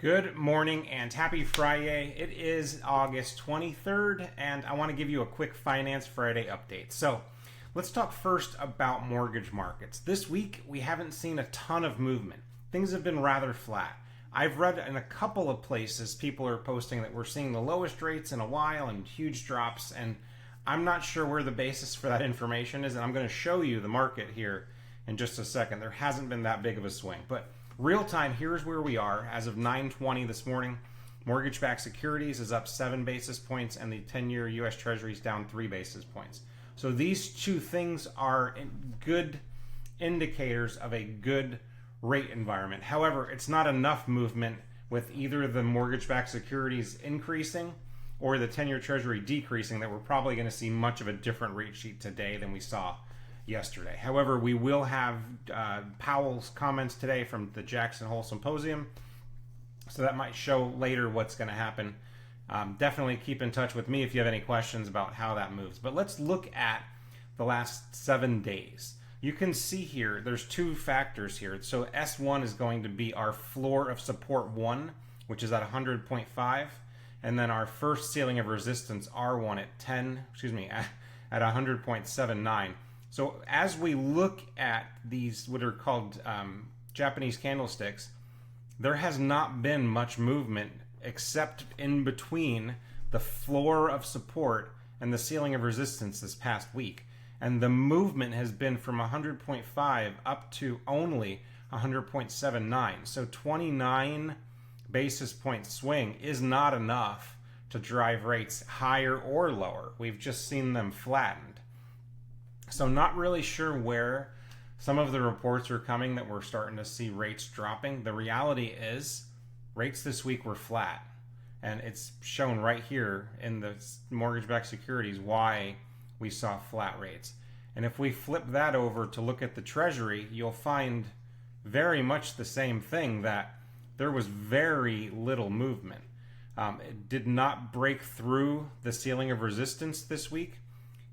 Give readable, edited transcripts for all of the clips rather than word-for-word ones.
Good morning and happy Friday. It is August 23rd and I want to give you a quick Finance Friday update. So let's talk first about mortgage markets. This week we haven't seen a ton of movement. Things have been rather flat. I've read in a couple of places people are posting that we're seeing the lowest rates in a while and huge drops, and I'm not sure where the basis for that information is, and I'm going to show you the market here in just a second. There hasn't been that big of a swing, but real time, here's where we are as of 9:20 this morning. Mortgage-backed securities is up 7 basis points and the 10-year U.S. Treasury is down 3 basis points. So these two things are good indicators of a good rate environment. However, it's not enough movement with either the mortgage-backed securities increasing or the 10-year Treasury decreasing that we're probably going to see much of a different rate sheet today than we saw yesterday. However, we will have Powell's comments today from the Jackson Hole Symposium, so that might show later what's going to happen. Definitely keep in touch with me if you have any questions about how that moves. But let's look at the last 7 days. You can see here, there's two factors here. So S1 is going to be our floor of support 1, which is at 100.5, and then our first ceiling of resistance R1 at 100.79. So as we look at these, what are called Japanese candlesticks, there has not been much movement except in between the floor of support and the ceiling of resistance this past week. And the movement has been from 100.5 up to only 100.79. So 29 basis point swing is not enough to drive rates higher or lower. We've just seen them flattened. So not really sure where some of the reports are coming that we're starting to see rates dropping. The reality is rates this week were flat, and it's shown right here in the mortgage-backed securities why we saw flat rates. And if we flip that over to look at the Treasury, you'll find very much the same thing, that there was very little movement. It did not break through the ceiling of resistance this week,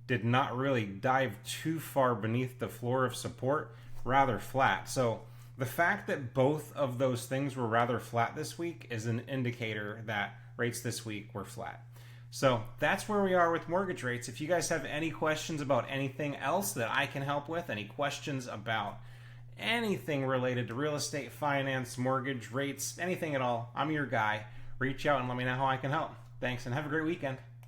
did not really dive too far beneath the floor of support, rather flat. So the fact that both of those things were rather flat this week is an indicator that rates this week were flat. So that's where we are with mortgage rates. If you guys have any questions about anything else that I can help with, any questions about anything related to real estate, finance, mortgage rates, anything at all, I'm your guy. Reach out and let me know how I can help. Thanks and have a great weekend.